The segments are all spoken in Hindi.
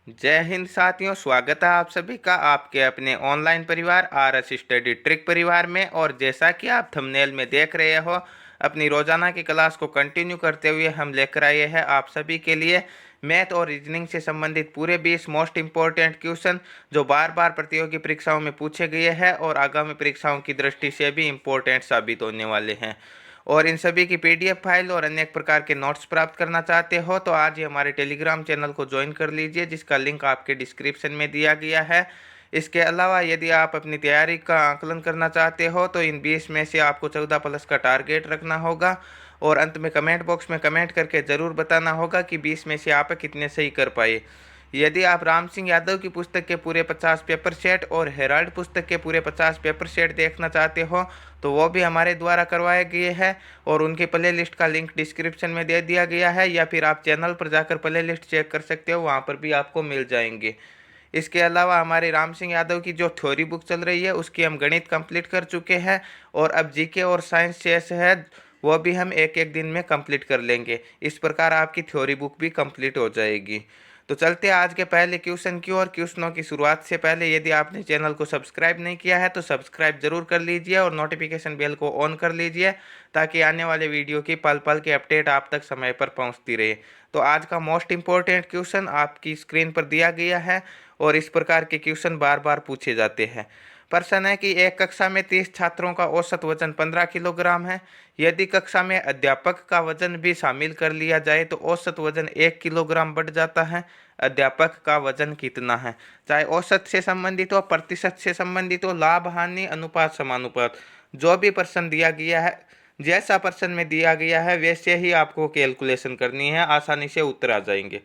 जय हिंद साथियों, स्वागत है आप सभी का आपके अपने ऑनलाइन परिवार RS स्टडी ट्रिक परिवार में। और जैसा कि आप थंबनेल में देख रहे हो, अपनी रोजाना की क्लास को कंटिन्यू करते हुए हम लेकर आए हैं आप सभी के लिए मैथ और रीजनिंग से संबंधित पूरे 20 मोस्ट इंपॉर्टेंट क्वेश्चन जो बार बार प्रतियोगी परीक्षाओं में पूछे गए हैं और आगामी परीक्षाओं की दृष्टि से भी इम्पोर्टेंट साबित होने वाले हैं। और इन सभी की PDF फाइल और अनेक प्रकार के नोट्स प्राप्त करना चाहते हो तो आज ही हमारे टेलीग्राम चैनल को ज्वाइन कर लीजिए, जिसका लिंक आपके डिस्क्रिप्शन में दिया गया है। इसके अलावा यदि आप अपनी तैयारी का आकलन करना चाहते हो तो इन 20 में से आपको 14+ का टारगेट रखना होगा और अंत में कमेंट बॉक्स में कमेंट करके ज़रूर बताना होगा कि 20 में से आप कितने सही कर पाए। यदि आप राम सिंह यादव की पुस्तक के पूरे 50 पेपर सेट और हेराल्ड पुस्तक के पूरे 50 पेपर सेट देखना चाहते हो तो वो भी हमारे द्वारा करवाए गए हैं और उनकी प्ले लिस्ट का लिंक डिस्क्रिप्शन में दे दिया गया है, या फिर आप चैनल पर जाकर प्ले लिस्ट चेक कर सकते हो, वहाँ पर भी आपको मिल जाएंगे। इसके अलावा हमारे राम सिंह यादव की जो थ्योरी बुक चल रही है उसकी हम गणित कंप्लीट कर चुके हैं और अब जीके और साइंस शेष है, वो भी हम एक एक दिन में कंप्लीट कर लेंगे। इस प्रकार आपकी थ्योरी बुक भी कंप्लीट हो जाएगी। तो चलते हैं आज के पहले क्वेश्चन की ओर। क्वेश्चनों की शुरुआत से पहले यदि आपने चैनल को सब्सक्राइब नहीं किया है तो सब्सक्राइब जरूर कर लीजिए और नोटिफिकेशन बेल को ऑन कर लीजिए ताकि आने वाले वीडियो की पल पल की अपडेट आप तक समय पर पहुंचती रहे। तो आज का मोस्ट इंपॉर्टेंट क्वेश्चन आपकी स्क्रीन पर दिया गया है और इस प्रकार के क्वेश्चन बार बार पूछे जाते हैं। प्रश्न है कि एक कक्षा में 30 छात्रों का औसत वजन 15 किलोग्राम है। यदि कक्षा में अध्यापक का वजन भी शामिल कर लिया जाए तो औसत वजन 1 किलोग्राम बढ़ जाता है। अध्यापक का वजन कितना है? चाहे औसत से संबंधित हो, प्रतिशत से संबंधित हो, लाभ हानि अनुपात समानुपात, जो भी प्रश्न दिया गया है, जैसा प्रश्न में दिया गया है वैसे ही आपको कैलकुलेशन करनी है, आसानी से उत्तर आ जाएंगे।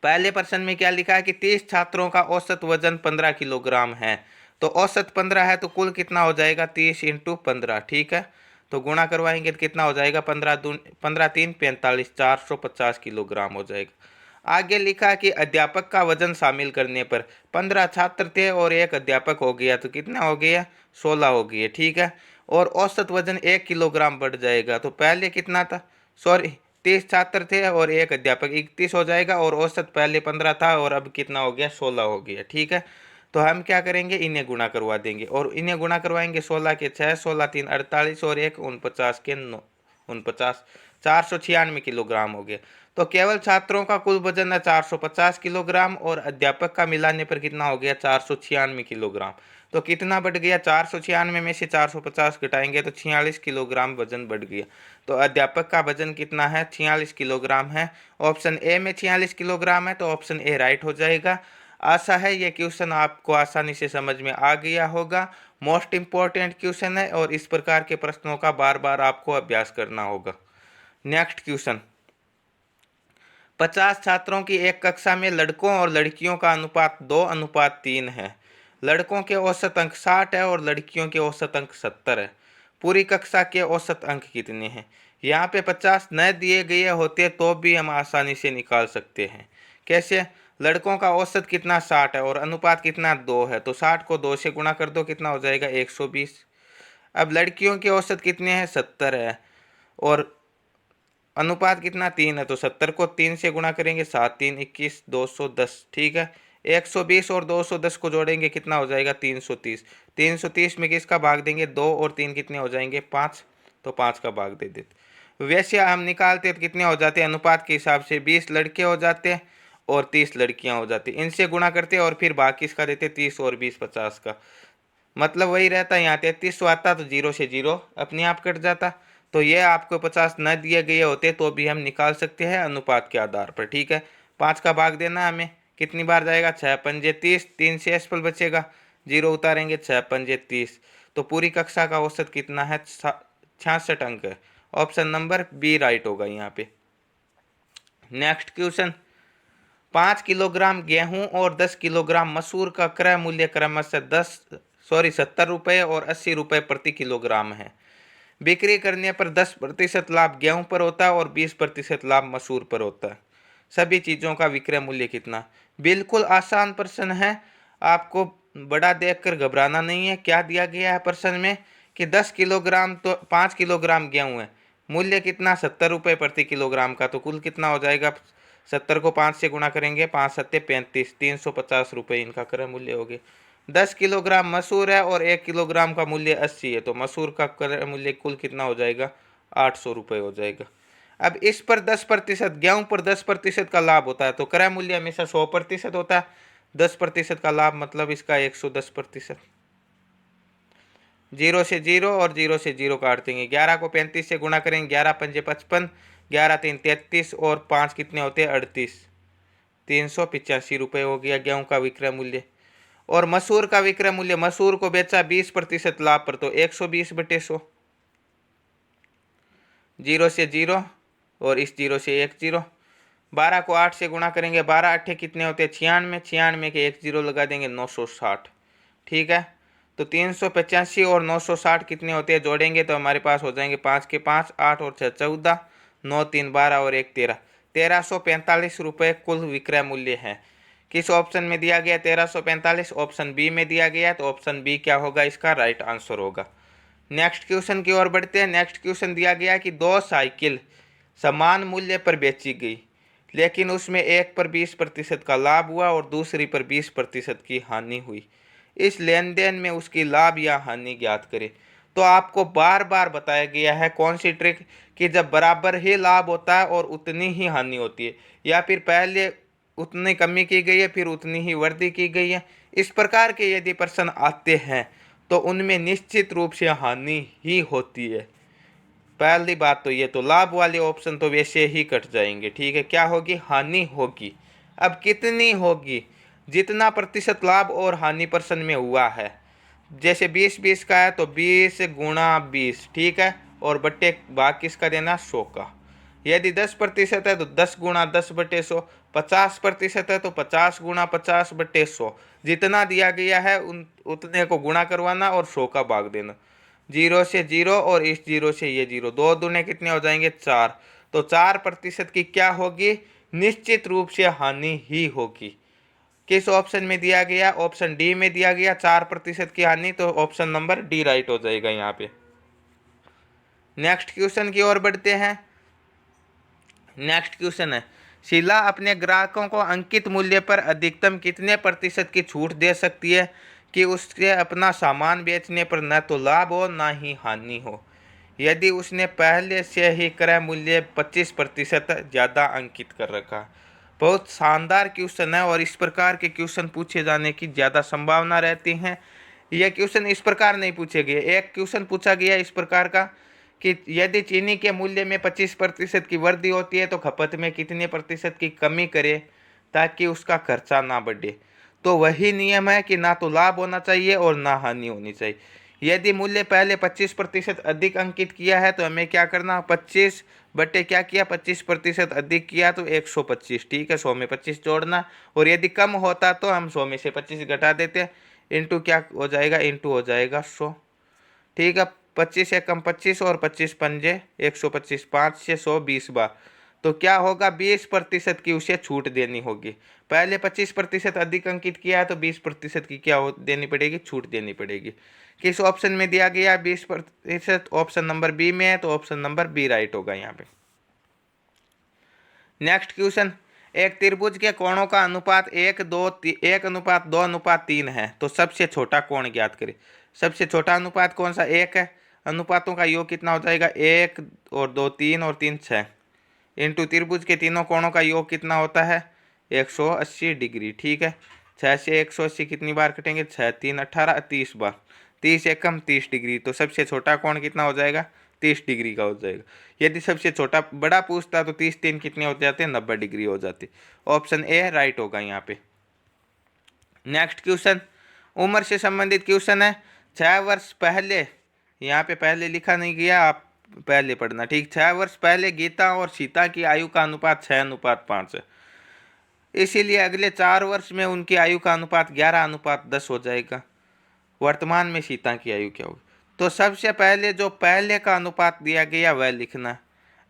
पहले प्रश्न में क्या लिखा है कि 30 छात्रों का औसत वजन 15 किलोग्राम है। तो औसत 15 है तो कुल कितना हो जाएगा? 30 × 15। ठीक है, तो गुणा करवाएंगे तो कितना हो जाएगा? 15 3 45, 450 किलोग्राम हो जाएगा। आगे लिखा कि अध्यापक का वजन शामिल करने पर 15 छात्र थे और एक अध्यापक हो गया तो कितना हो गया? 16 हो गए। ठीक है, और औसत वजन 1 किलोग्राम बढ़ जाएगा। तो पहले कितना था? सॉरी, 30 छात्र थे और एक अध्यापक, 31 हो जाएगा। और औसत पहले 15 था और अब कितना हो गया? 16 हो गया। ठीक है, तो हम क्या करेंगे? इन्हें गुणा करवा देंगे और इन्हें गुणा करवाएंगे। 16 के 6, 16 3 48 और 1 49 के 9 49, 496 किलोग्राम हो गया। तो केवल छात्रों का कुल वजन है 450 किलोग्राम और अध्यापक का मिलाने पर कितना हो गया? 496 किलोग्राम। तो कितना बढ़ गया? 496 में से 450 घटाएंगे तो 46 किलोग्राम वजन बढ़ गया। तो अध्यापक का वजन कितना है? 46 किलोग्राम है। ऑप्शन ए में 46 किलोग्राम है, तो ऑप्शन ए राइट हो जाएगा। आशा है ये क्वेश्चन आपको आसानी से समझ में आ गया होगा। मोस्ट इंपॉर्टेंट क्वेश्चन है और इस प्रकार के प्रश्नों का बार बार आपको अभ्यास करना होगा। नेक्स्ट क्वेश्चन, 50 छात्रों की एक कक्षा में लड़कों और लड़कियों का अनुपात 2:3 है। लड़कों के औसत अंक 60 है और लड़कियों के औसत अंक 70 है। पूरी कक्षा के औसत अंक कितने हैं? यहाँ पे 50 न दिए गए होते तो भी हम आसानी से निकाल सकते हैं। कैसे? लड़कों का औसत कितना? 60 है और अनुपात कितना? 2 है। तो 60 को 2 से गुणा कर दो, कितना हो जाएगा? 120। अब लड़कियों के औसत कितने हैं? 70 है और अनुपात कितना? 3 है। तो 70 को 3 से गुणा करेंगे, 7 3 21, 210। ठीक है, 120 और 210 को जोड़ेंगे, कितना हो जाएगा? 330। 330 में किसका भाग देंगे? 2 और 3 कितने हो जाएंगे? 5। तो 5 का भाग दे देते। वैसे हम निकालते तो कितने हो जाते? अनुपात के हिसाब से 20 लड़के हो जाते और 30 लड़कियां हो जाती। इनसे गुणा करते और फिर भाग किसका देते? 30 और 20 50 का। मतलब वही रहता है। यहाँ 33 आता तो 0 से 0 अपने आप कट जाता। तो ये आपको 50 न दिए गए होते तो भी हम निकाल सकते हैं अनुपात के आधार पर। ठीक है, 5 का भाग देना हमें, कितनी बार जाएगा? 6 पंजे 30, 3 से एसपल बचेगा, 0 उतारेंगे, 6 पंजे 30। तो पूरी कक्षा का औसत कितना है? 66 अंक है। ऑप्शन नंबर बी राइट होगा यहाँ पे। नेक्स्ट क्वेश्चन, 5 किलोग्राम गेहूं और 10 किलोग्राम मसूर का क्रय मूल्य क्रमशः 70 रुपये और 80 रुपये प्रति किलोग्राम है। बिक्री करने पर 10% लाभ गेहूं पर होता है और 20% लाभ मसूर पर होता है। सभी चीज़ों का विक्रय मूल्य कितना? बिल्कुल आसान प्रश्न है, आपको बड़ा देखकर घबराना नहीं है। क्या दिया गया है प्रश्न में कि 10 किलोग्राम तो 5 किलोग्राम गेहूं है, मूल्य कितना? 70 रुपये प्रति किलोग्राम का। तो कुल कितना हो जाएगा? 70 को 5 से गुणा करेंगे, 5 सत्ते 35, 350 रुपये इनका क्रय मूल्य हो गया। 10 किलोग्राम मसूर है और 1 किलोग्राम का मूल्य 80 है, तो मसूर का क्रय मूल्य कुल कितना हो जाएगा, 800 रुपये हो जाएगा। अब इस पर 10%, गेहूं पर 10% का लाभ होता है, तो क्रय मूल्य हमेशा 100% होता है। 10% का लाभ मतलब इसका 110%। 0 से 0 और 0 से 0 काट देंगे। 11 को 35 से गुणा करेंगे, 11 पंजे 55, 11 तीन 33 और 5 कितने होते हैं, 38, 385 रुपये हो गया गेहूं का विक्रय मूल्य। और मसूर का विक्रय मूल्य, मसूर को बेचा 20% लाभ पर, तो 120/100। 0 से 0 और इस 0 से 1 0। 12 को 8 से गुणा करेंगे, 12 8 कितने होते हैं, 96, 96 के 1 0 लगा देंगे, 960। ठीक है, तो 385 और 960 कितने होते हैं, जोड़ेंगे तो हमारे पास हो जाएंगे 5 के 5, 8 और 6 14, 9 3 12 और 1 13, 1345 रुपये कुल विक्रय मूल्य है। किस ऑप्शन में दिया गया 1345? ऑप्शन बी में दिया गया, तो ऑप्शन बी क्या होगा, इसका राइट आंसर होगा। नेक्स्ट क्वेश्चन की ओर बढ़ते हैं। नेक्स्ट क्वेश्चन दिया गया कि 2 साइकिल समान मूल्य पर बेची गई, लेकिन उसमें एक पर 20% का लाभ हुआ और दूसरी पर 20% की हानि हुई। इस लेन देन में उसकी लाभ या हानि ज्ञात करें। तो आपको बार बार बताया गया है कौन सी ट्रिक, कि जब बराबर ही लाभ होता है और उतनी ही हानि होती है, या फिर पहले उतनी कमी की गई है फिर उतनी ही वृद्धि की गई है, इस प्रकार के यदि प्रश्न आते हैं तो उनमें निश्चित रूप से हानि ही होती है। पहली बात तो ये, तो लाभ वाले ऑप्शन तो वैसे ही कट जाएंगे। ठीक है, क्या होगी, हानि होगी। अब कितनी होगी, जितना प्रतिशत लाभ और हानि प्रश्न में हुआ है, जैसे 20-20 का है तो 20 गुणा 20, ठीक है, और बट्टे भाग किसका देना, 100 का। यदि 10% है तो 10 गुणा 10/100, 50% है तो 50 गुणा 50/100। जितना दिया गया है उतने को गुणा करवाना और 100 का भाग देना। 0 से 0 और इस 0 से ये 0, 2 दूने कितने हो जाएंगे, 4। तो 4% की क्या होगी, निश्चित रूप से हानि ही होगी। किस ऑप्शन में दिया गया, ऑप्शन डी में दिया गया 4% की हानि, तो ऑप्शन नंबर डी राइट हो जाएगा यहाँ पे। नेक्स्ट क्वेश्चन की ओर बढ़ते हैं। नेक्स्ट क्वेश्चन है, शीला अपने ग्राहकों को अंकित मूल्य पर अधिकतम कितने प्रतिशत की छूट दे सकती है कि उससे अपना सामान बेचने पर न तो लाभ हो न ही हानि हो, यदि उसने पहले से ही क्रय मूल्य 25% ज़्यादा अंकित कर रखा। बहुत शानदार क्वेश्चन है और इस प्रकार के क्वेश्चन पूछे जाने की ज़्यादा संभावना रहती है। यह क्वेश्चन इस प्रकार नहीं पूछे गए। एक क्वेश्चन पूछा गया इस प्रकार का कि यदि चीनी के मूल्य में 25% की वृद्धि होती है तो खपत में कितने प्रतिशत की कमी करे ताकि उसका खर्चा ना बढ़े। तो वही नियम है कि ना तो लाभ होना चाहिए और ना हानि होनी चाहिए। यदि मूल्य पहले 25% अधिक अंकित किया है तो हमें क्या करना, 25 बटे क्या किया, 25% अधिक किया तो 125। ठीक है, 100 में 25 जोड़ना, और यदि कम होता तो हम 100 में से 25 घटा देते, इंटू क्या हो जाएगा, इंटू हो जाएगा 100। ठीक है, 25 एकम 25 और 25 पंजे 125, 5 से 100 20 बार, तो क्या होगा, 20% की उसे छूट देनी होगी। पहले 25% अधिक अंकित किया है तो 20% की क्या देनी पड़ेगी, छूट देनी पड़ेगी। किस ऑप्शन में दिया गया 20%, ऑप्शन नंबर बी में है, तो ऑप्शन नंबर बी राइट होगा यहाँ पे। नेक्स्ट क्वेश्चन, एक त्रिभुज के कोणों का अनुपात 1:2:3 है, तो सबसे छोटा कोण ज्ञात करें। सबसे छोटा अनुपात कौन सा, 1 है। अनुपातों का योग कितना हो जाएगा, 1 और 2 3 और 3 6, इंटू त्रिभुज के तीनों कोणों का योग कितना होता है, 180 डिग्री। ठीक है, 6 से 180 कितनी बार कटेंगे, 6 3 18, 30 बार, 30 एकम 30 डिग्री, तो सबसे छोटा कोण कितना हो जाएगा, 30 डिग्री का हो जाएगा। यदि सबसे छोटा बड़ा पूछता तो 30 3 कितने हो जाते हैं, 90 डिग्री हो जाते। ऑप्शन ए राइट होगा यहाँ पे। नेक्स्ट क्वेश्चन, उम्र से संबंधित क्वेश्चन है। 6 वर्ष पहले, यहाँ पे पहले लिखा नहीं गया, आप पहले पढ़ना। ठीक, 6 वर्ष पहले गीता और सीता की आयु का अनुपात 6:5 है, इसीलिए अगले 4 वर्ष में उनकी आयु का अनुपात 11:10 हो जाएगा। वर्तमान में सीता की आयु क्या होगी, तो सबसे पहले जो पहले का अनुपात दिया गया वह लिखना।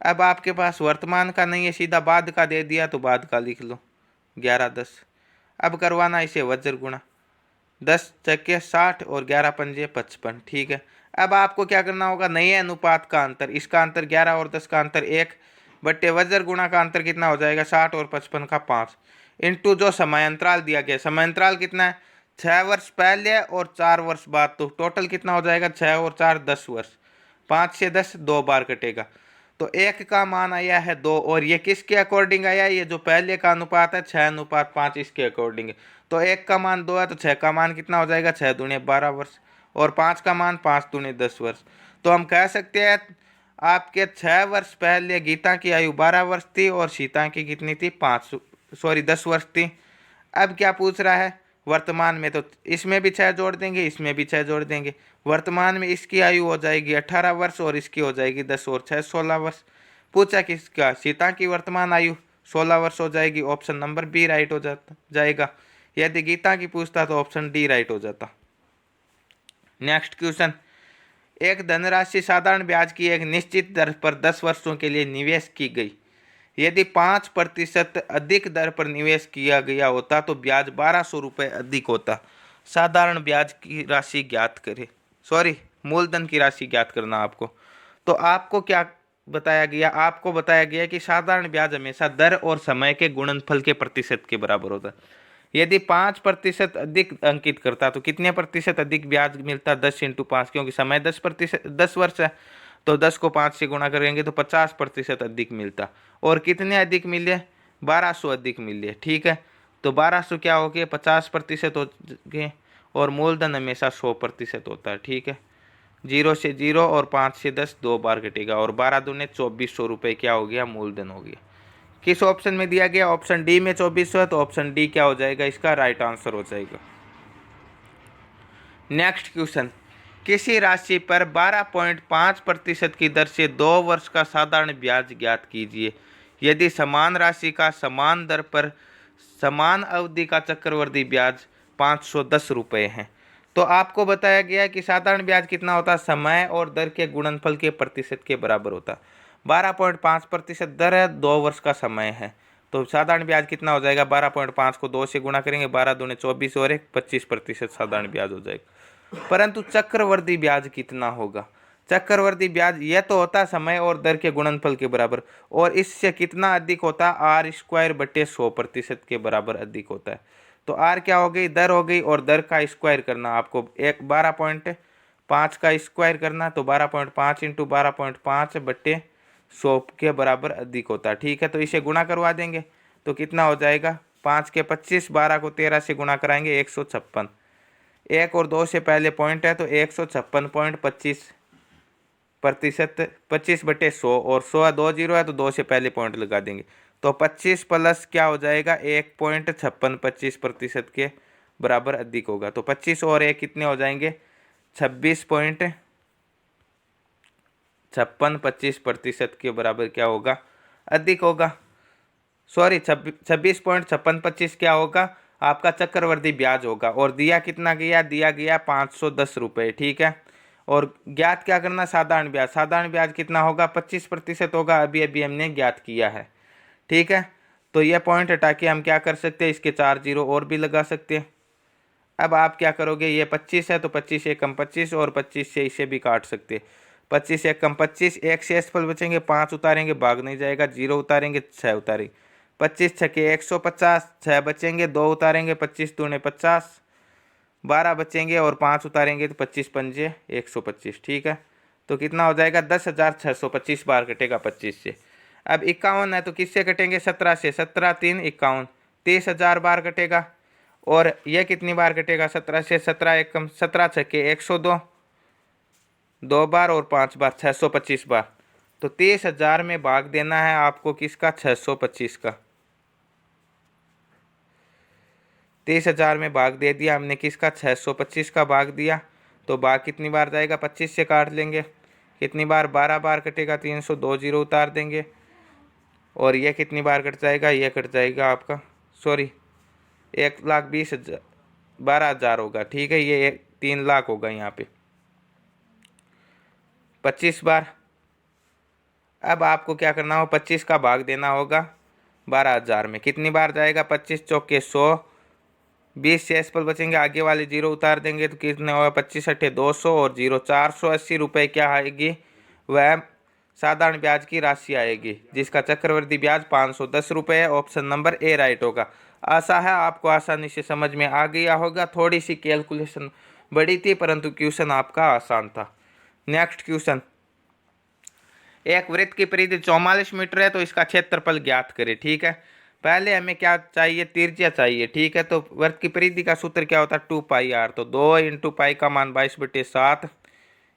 अब आपके पास वर्तमान का नहीं है, सीधा बाद का दे दिया तो बाद का लिख लो, 11:10। अब करवाना इसे वज्र गुणा, 10 चक्के 60 और 11 पंजे 55। ठीक है, अब आपको क्या करना होगा, नए अनुपात का अंतर, इसका अंतर 11 और 10 का अंतर 1, बट्टे वज्र गुणा का अंतर कितना हो जाएगा 60 और 55 का 5 इंटू जो समय अंतराल दिया गया, समय अंतराल कितना है 6 वर्ष पहले और 4 वर्ष बाद, तो टोटल कितना हो जाएगा 6 और 4 10 वर्ष, 5 से 10 2 बार कटेगा। तो एक का मान आया है 2 और ये किसके अकॉर्डिंग आया, ये जो पहले का अनुपात है 6:5 इसके अकॉर्डिंग है। तो एक का मान 2 है तो 6 का मान कितना हो जाएगा 6 दूने 12 वर्ष और 5 का मान 5 दूने 10 वर्ष। तो हम कह सकते हैं आपके 6 वर्ष पहले गीता की आयु 12 वर्ष थी और सीता की कितनी थी 10 वर्ष थी। अब क्या पूछ रहा है वर्तमान में, तो इसमें भी 6 जोड़ देंगे, इसमें भी 6 जोड़ देंगे। वर्तमान में इसकी आयु हो जाएगी 18 वर्ष और इसकी हो जाएगी 10 और 6 16 वर्ष। पूछा किसका, सीता की वर्तमान आयु 16 वर्ष हो जाएगी, ऑप्शन नंबर बी राइट हो जाएगा। यदि गीता की पूछता तो ऑप्शन डी राइट हो जाता। नेक्स्ट क्वेश्चन, एक धनराशि साधारण ब्याज की एक निश्चित दर पर 10 वर्षों के लिए निवेश की गई। यदि 5% अधिक दर पर निवेश किया गया होता तो ब्याज 1200 रुपये अधिक होता। साधारण ब्याज की राशि ज्ञात करें, मूलधन की राशि ज्ञात करना आपको। तो आपको क्या बताया गया, आपको बताया गया कि साधारण ब्याज हमेशा दर और समय के गुणनफल के प्रतिशत के बराबर होता है। यदि 5% अधिक अंकित करता तो कितने प्रतिशत अधिक ब्याज मिलता 10 × 5, क्योंकि समय 10 वर्ष है तो 10 को 5 से गुणा करेंगे तो 50% अधिक मिलता। और कितने अधिक मिले 1200 अधिक मिले। ठीक है, तो 1200 क्या हो गए 50% हो गए और मूलधन हमेशा 100% होता है। ठीक है, 0 से 0 और 5 से 10 2 बार घटेगा और 12 दूने 2400 रुपये क्या हो गया मूलधन हो गया। किस ऑप्शन में दिया गया, ऑप्शन डी में 2400 है तो ऑप्शन डी क्या हो जाएगा इसका राइट आंसर हो जाएगा। नेक्स्ट क्वेश्चन, किसी राशि पर 12.5% की दर से 2 वर्ष का साधारण ब्याज ज्ञात कीजिए। यदि समान राशि का समान दर पर समान अवधि का चक्रवृद्धि ब्याज 510 रुपये है, तो आपको बताया गया कि साधारण ब्याज कितना होता है समय और दर के गुणनफल के प्रतिशत के बराबर होता। 12.5% दर है, 2 वर्ष का समय है, तो साधारण ब्याज कितना हो जाएगा 12.5 को 2 से गुणा करेंगे 12 दूने 24 और 25% साधारण ब्याज हो जाएगा। परंतु चक्रवृद्धि ब्याज कितना होगा, चक्रवृद्धि ब्याज यह तो होता समय और दर के गुणनफल के बराबर और इससे कितना अधिक होता r²/100% के बराबर अधिक होता है। तो r क्या हो गई दर हो गई और दर का स्क्वायर करना, आपको 12.5 का स्क्वायर करना, तो 12.5 × 12.5/100 के बराबर अधिक होता है। ठीक है, तो इसे गुणा करवा देंगे तो कितना हो जाएगा 5 के 25, 12 को 13 से गुणा कराएंगे 156, 1 और 2 से पहले पॉइंट है तो 156.25% 25/100 और 100 2 जीरो है तो 2 से पहले पॉइंट लगा देंगे तो 25 प्लस क्या हो जाएगा 1.56 25% के बराबर अधिक होगा। तो 25 और 1 कितने हो जाएंगे 26.56 25% के बराबर क्या होगा अधिक होगा। 26.56 क्या होगा आपका चक्रवृद्धि ब्याज होगा और दिया कितना गया, दिया गया 510 रुपये। ठीक है, और ज्ञात क्या करना साधारण ब्याज, साधारण ब्याज कितना होगा 25% होगा, अभी अभी हमने ज्ञात किया है। ठीक है, तो यह पॉइंट हटा के हम क्या कर सकते हैं इसके 4 जीरो और भी लगा सकते हैं। अब आप क्या करोगे, ये 25 है तो 25 एकम 25 और 25 से इसे भी काट सकते हैं। 25 एकम 25, 1 से एसफल बचेंगे 5 उतारेंगे भाग नहीं जाएगा, 0 उतारेंगे 6 उतारेंगे, 25 छके 150, 6 बचेंगे 2 उतारेंगे 25 दूने 50, 12 बचेंगे और 5 उतारेंगे तो 25 पंजे 125। ठीक है, तो कितना हो जाएगा 10,625 बार कटेगा 25 से। अब 51 है तो किससे कटेंगे 17 से, 17 3 51 30,000 बार कटेगा और यह कितनी बार कटेगा 17 से, 17 एकम 17 छके 102 2 बार और 5 बार 625 बार। तो 30,000 में भाग देना है आपको किसका 625 का, 30,000 में भाग दे दिया हमने किसका 625 का भाग दिया। तो भाग कितनी बार जाएगा 25 से काट लेंगे, कितनी बार 12 बार कटेगा 302 जीरो उतार देंगे और यह कितनी बार कट जाएगा, यह कट जाएगा आपका 1,20,000 12,000 होगा। ठीक है, ये 3 लाख होगा यहाँ पे 25 बार। अब आपको क्या करना हो 25 का भाग देना होगा 12,000 में, कितनी बार जाएगा 25 चौके 100, 20 से एसपल बचेंगे आगे वाले जीरो उतार देंगे तो कितने होगा 25 अट्ठे 200 और जीरो 480 रुपये क्या आएगी वह साधारण ब्याज की राशि आएगी, जिसका चक्रवृद्धि ब्याज 510 रुपये है। ऑप्शन नंबर ए राइट होगा। आशा है आपको आसानी से समझ में आ गया होगा। थोड़ी सी कैलकुलेशन बड़ी थी, परंतु क्वेश्चन आपका आसान था। नेक्स्ट क्वेश्चन, एक वृत्त की परिधि 44 मीटर है, तो इसका क्षेत्रफल ज्ञात करें। ठीक है, पहले हमें क्या चाहिए, त्रिज्या चाहिए। ठीक है, तो वृत्त की परिधि का सूत्र क्या होता है, 2 पाई आर। तो 2 इंटू पाई का मान 22/7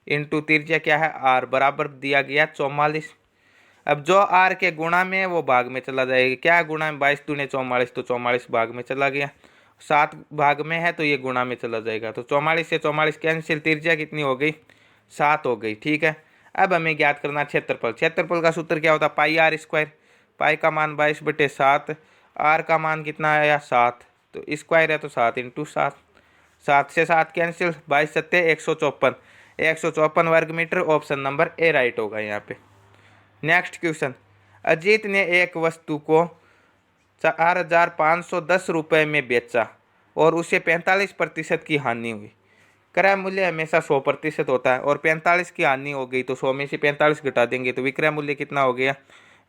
इंटू त्रिज्या क्या है आर, बराबर दिया गया 44। अब जो आर के गुणा में है वो भाग में चला जाएगा। क्या गुणा में, 22 दूने 44, तो 44 भाग में चला गया। 7 भाग में है तो ये गुणा में चला जाएगा। तो 44 से 44 कैंसिल, त्रिज्या कितनी हो गई, 7 हो गई। ठीक है, अब हमें ज्ञात करना क्षेत्रफल। क्षेत्रफल का सूत्र क्या होता है, पाई आर स्क्वायर। पाई का मान 22/7, आर का मान कितना आया 7, तो स्क्वायर है तो 7 इंटू 7। 7 से 7 कैंसिल, 22 सत्ते 154, 154 वर्ग metre. Option number A right होगा यहाँ पे। नेक्स्ट क्वेश्चन, अजीत ने एक वस्तु को 4,510 रुपये में बेचा और उसे 45% की हानि हुई। क्रय मूल्य हमेशा 100% होता है, और 45 की हानि हो गई तो 100 में से 45 घटा देंगे तो विक्रय मूल्य कितना हो गया,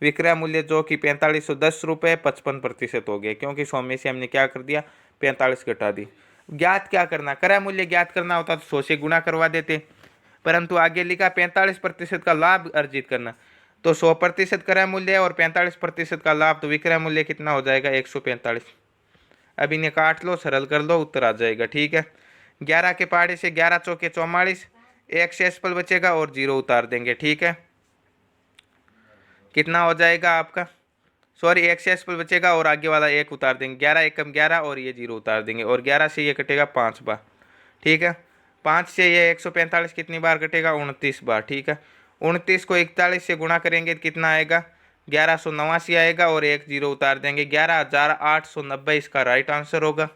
विक्रय मूल्य जो कि 4510 रुपये 55% हो गया, क्योंकि 100 में से हमने क्या कर दिया, 45 घटा दी। ज्ञात क्या करना, क्रय मूल्य ज्ञात करना होता तो 100 से गुणा करवा देते, परंतु आगे लिखा 45% का लाभ अर्जित करना। तो 100% क्रय मूल्य है और 45% का लाभ, तो विक्रय मूल्य कितना हो जाएगा, 145। अब इन्हें काट लो, सरल कर लो, उत्तर आ जाएगा। ठीक है, 11 के पहाड़े से 11 चौके 44, एक शेषफल बचेगा और 0 उतार देंगे। ठीक है, कितना हो जाएगा आपका, सॉरी, एक शेषफल बचेगा और आगे वाला 1 उतार देंगे। 11 एकम 11 और ये 0 उतार देंगे, और 11 से ये कटेगा 5 बार। ठीक है, 5 से ये 145 कितनी बार कटेगा, 29 बार। ठीक है, 29 को 41 से गुणा करेंगे तो कितना आएगा, 1189 आएगा, और 1 0 उतार देंगे, 11,890 इसका राइट आंसर होगा।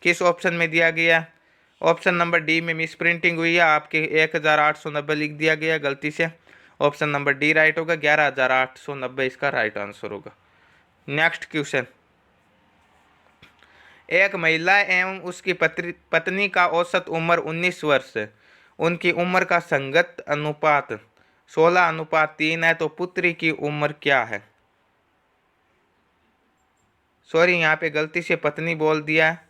किस ऑप्शन में दिया गया, ऑप्शन नंबर डी में मिस प्रिंटिंग हुई है, आपके 1890 लिख दिया गया गलती से। ऑप्शन नंबर डी राइट होगा, 11,890 इसका राइट आंसर होगा। नेक्स्ट क्वेश्चन, एक महिला एवं उसकी पत्नी का औसत उम्र 19 वर्ष है। उनकी उम्र का संगत अनुपात 16:3 है, तो पुत्री की उम्र क्या है। सॉरी, यहाँ पे गलती से पत्नी बोल दिया है,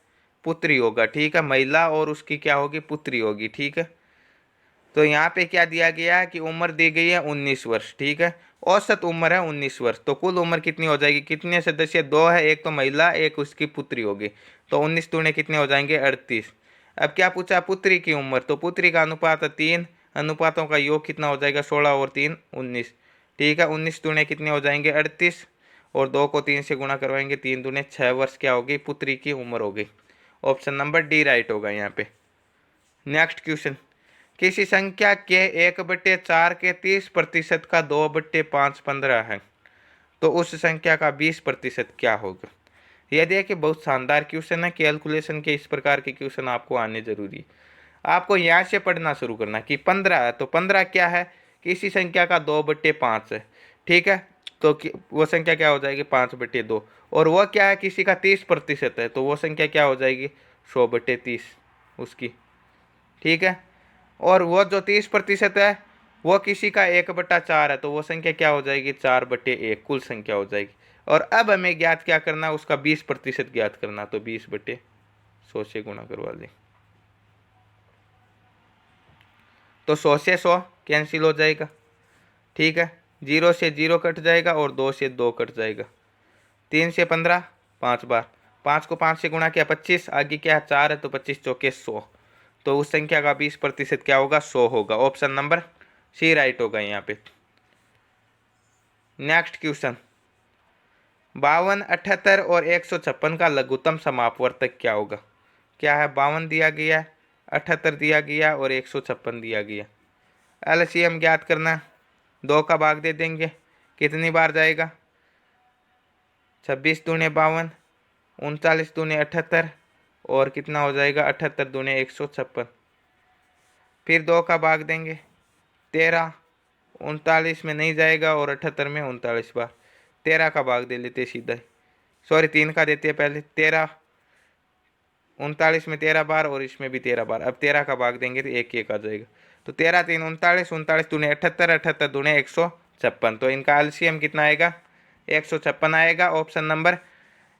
पुत्री होगा। ठीक है, महिला और उसकी क्या होगी, पुत्री होगी। ठीक है, तो यहाँ पे क्या दिया गया है कि उम्र दी गई है 19 वर्ष। ठीक है, औसत उम्र है 19 वर्ष, तो कुल उम्र कितनी हो जाएगी, कितने सदस्य, 2 है, एक तो महिला एक उसकी पुत्री होगी, तो 19 दूने कितने हो जाएंगे, 38। अब क्या पूछा, पुत्री की उम्र, तो पुत्री का अनुपात 3, अनुपातों का योग कितना हो जाएगा, 16 और 3 19। ठीक है, 19 दूने कितने हो जाएंगे, 38, और 2 को 3 से गुणा करवाएंगे, 3 दूने 6 वर्ष क्या होगी, पुत्री की उम्र होगी। ऑप्शन नंबर डी राइट होगा यहाँ पे। नेक्स्ट क्वेश्चन, किसी संख्या के 1/4 के 30% का 2/5 15 है, तो उस संख्या का 20% क्या होगा। यह देखिए बहुत शानदार क्वेश्चन है। कैलकुलेशन के इस प्रकार के क्वेश्चन आपको आने जरूरी है। आपको यहाँ से पढ़ना शुरू करना कि 15 है, तो 15 क्या है, किसी संख्या का 2/5 है। ठीक है, तो वो संख्या क्या हो जाएगी, 5/2, और वह क्या है, किसी का 30% है, तो वो संख्या क्या हो जाएगी, 100/30 उसकी। ठीक है, और वो जो 30% है वो किसी का 1/4 है, तो वो संख्या क्या हो जाएगी, 4/1 कुल संख्या हो जाएगी। और अब हमें ज्ञात क्या करना है, उसका 20% ज्ञात करना, तो 20/100 से गुणा करवा दें, तो 100 से 100 कैंसिल हो जाएगा। ठीक है, 0 से 0 कट जाएगा और 2 से 2 कट जाएगा, 3 से 15 5 बार, 5 को 5 से गुणा किया 25, आगे क्या है 4 है, तो 25 चौके 100, तो उस संख्या का 20% क्या होगा, 100 होगा। ऑप्शन नंबर सी राइट होगा यहाँ पे। नेक्स्ट क्वेश्चन, 52, 78 और 156 का लघुत्तम समापवर्तक क्या होगा। क्या है, 52 दिया गया, 78 दिया गया और 156 दिया गया। एलसीएम ज्ञात करना, 2 का भाग दे देंगे, कितनी बार जाएगा, 26 दूने 52, 39 दूने 78, और कितना हो जाएगा, 78 दूने 156। फिर 2 का भाग देंगे, 13, 39 में नहीं जाएगा और 78 में 39 बार, 13 का भाग दे लेते सीधा ही, सॉरी 3 का देते हैं पहले, 13, 39 में 13 बार और इसमें भी 13 बार। अब 13 का भाग देंगे तो 1 1 आ जाएगा, तो 13 3 39, 39 दूने 78, 78 दूने 156। तो इनका एलसीएम कितना आएगा? 156 आएगा। ऑप्शन नंबर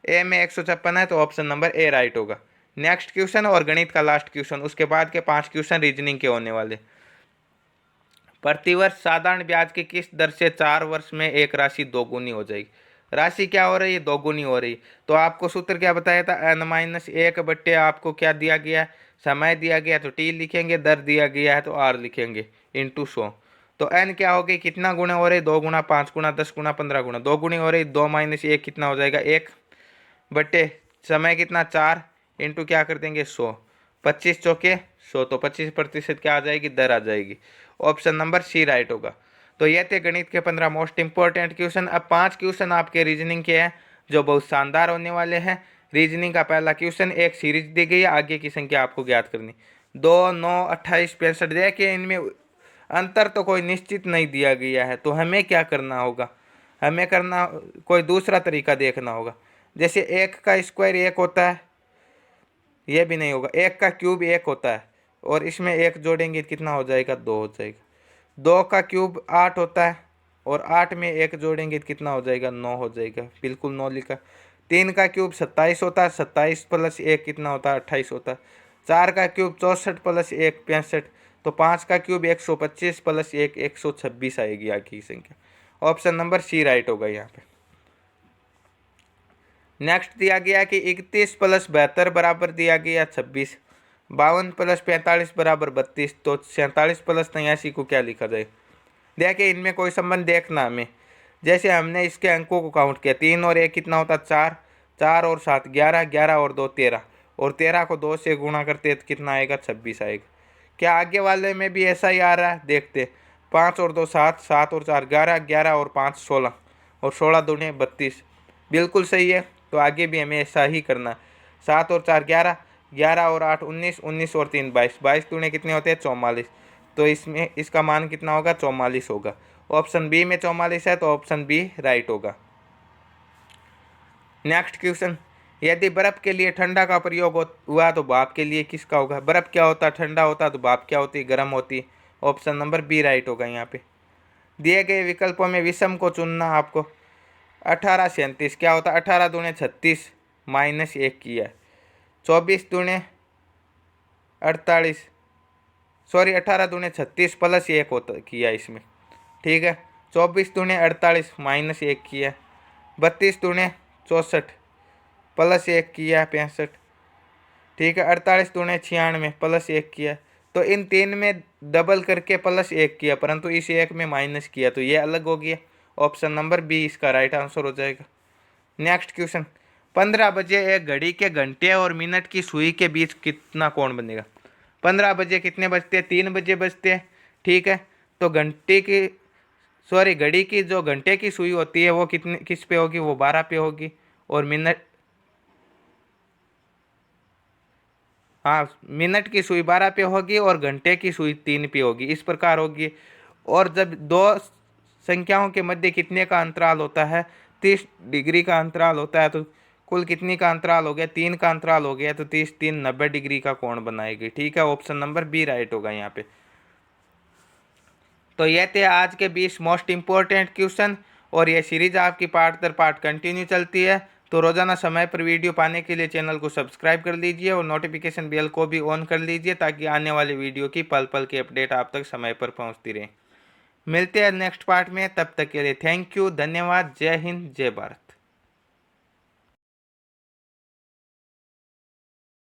ए में 156 है, तो ऑप्शन नंबर ए राइट होगा। नेक्स्ट क्वेश्चन और गणित का लास्ट क्वेश्चन, उसके बाद के 5 क्वेश्चन रीजनिंग के होने वाले। प्रतिवर्ष साधारण ब्याज की किस दर से 4 वर्ष में एक राशि दोगुनी हो जाएगी? राशि क्या हो रही है? दोगुनी हो रही। तो आपको सूत्र क्या बताया था? n-1 बट्टे आपको क्या दिया गया है? समय दिया गया है तो t लिखेंगे, दर दिया गया है तो r लिखेंगे, इंटू 100। तो n क्या हो गई? कितना गुना हो रही? 2 गुना 5 गुना 10 गुना 15 गुना, 2 गुनी हो रही। 2-1 कितना हो जाएगा? 1 बट्टे समय कितना? 4 इंटू क्या कर देंगे? 100। 25 चौके 100, तो 25% क्या आ जाएगी? दर आ जाएगी। ऑप्शन नंबर सी राइट होगा। तो ये थे गणित के 15 मोस्ट इंपॉर्टेंट क्वेश्चन। अब 5 क्वेश्चन आपके रीजनिंग के हैं जो बहुत शानदार होने वाले हैं। रीजनिंग का पहला क्वेश्चन, एक सीरीज दी गई है, आगे की संख्या आपको ज्ञात करनी। 2, 9, 28, 65। देखिए इनमें अंतर तो कोई निश्चित नहीं दिया गया है, तो हमें क्या करना होगा? हमें करना कोई दूसरा तरीका देखना होगा। जैसे 1 का स्क्वायर 1 होता है, ये भी नहीं होगा। 1 का क्यूब 1 होता है, और इसमें 1 जोड़ेंगे कितना हो जाएगा? 2 हो जाएगा। 2 का क्यूब 8 होता है, और 8 में 1 जोड़ेंगे कितना हो जाएगा? 9 हो जाएगा, बिल्कुल 9 लिखा। 3 का क्यूब 27 होता है, 27 प्लस 1 कितना होता है? 28 होता है। 4 का क्यूब 64 प्लस 1 65। तो 5 का क्यूब 125 प्लस 1 126 आएगी आगे की संख्या। ऑप्शन नंबर सी राइट होगा यहाँ पे। नेक्स्ट दिया गया कि 31 प्लस 72 बराबर दिया गया 26। 52 प्लस 45 बराबर 32। तो 47 प्लस 83 को क्या लिखा जाए? देखिए इनमें कोई संबंध देखना हमें। जैसे हमने इसके अंकों को काउंट किया, 3 और 1 कितना होता है? 4। 4 और 7 11, 11 और 2 13, और 13 को 2 से गुणा करते तो कितना आएगा? 26 आएगा। क्या आगे वाले में भी ऐसा ही आ रहा है? देखते। 5 और 2 7, 7 और 4 11, 11 और 5 16, और 16 दूने 32, बिल्कुल सही है। तो आगे भी हमें ऐसा ही करना। 7 और 4 11, 11 और 8 19, 19 और 3 22, 22 दूने कितने होते हैं? 44। तो इसमें इसका मान कितना होगा? 44 होगा। ऑप्शन बी में 44 है, तो ऑप्शन बी राइट होगा। नेक्स्ट क्वेश्चन, यदि बर्फ के लिए ठंडा का प्रयोग हुआ तो भाप के लिए किसका होगा? बर्फ क्या होता है? ठंडा होता है। तो भाप क्या होती है? गर्म होती है। ऑप्शन नंबर बी राइट होगा यहाँ पे। दिए गए विकल्पों में विषम को चुनना आपको। 18 37 क्या होता है? 18 दूने 36 माइनस 1 किया है। 24 दूने 48, सॉरी 18 दूने 36 प्लस 1 होता किया इसमें, ठीक है। 24 दूने 48 माइनस 1 किया है। 32 दूने 64 प्लस 1 किया है 65, ठीक है। 48 दूने 96 प्लस 1 किया। तो इन 3 में डबल करके प्लस 1 किया, परंतु इस 1 में माइनस किया, तो ये अलग हो गया। ऑप्शन नंबर बी इसका राइट आंसर हो जाएगा। नेक्स्ट क्वेश्चन, 15 बजे एक घड़ी के घंटे और मिनट की सुई के बीच कितना कोण बनेगा? 15 बजे कितने बजते हैं? 3 बजे बजते हैं, ठीक है। तो घंटे की सॉरी घड़ी की जो घंटे की सुई होती है वो कितने किस पे होगी? वो 12 पे होगी। और मिनट, हाँ मिनट की सुई 12 पे होगी और घंटे की सुई 3 पे होगी, इस प्रकार होगी। और जब दो संख्याओं के मध्य कितने का अंतराल होता है? 30 डिग्री का अंतराल होता है। तो कुल कितनी का अंतराल हो गया? 3 का अंतराल हो गया। तो 30 3 90 डिग्री का कोण बनाएगी, ठीक है। ऑप्शन नंबर बी राइट होगा यहाँ पे। तो ये थे आज के 20 मोस्ट इंपॉर्टेंट क्वेश्चन, और ये सीरीज आपकी पार्ट दर पार्ट कंटिन्यू चलती है। तो रोजाना समय पर वीडियो पाने के लिए चैनल को सब्सक्राइब कर लीजिए और नोटिफिकेशन बेल को भी ऑन कर लीजिए, ताकि आने वाली वीडियो की पल पल की अपडेट आप तक समय पर पहुंचती रहे। मिलते हैं नेक्स्ट पार्ट में, तब तक के लिए थैंक यू, धन्यवाद, जय हिंद, जय भारत।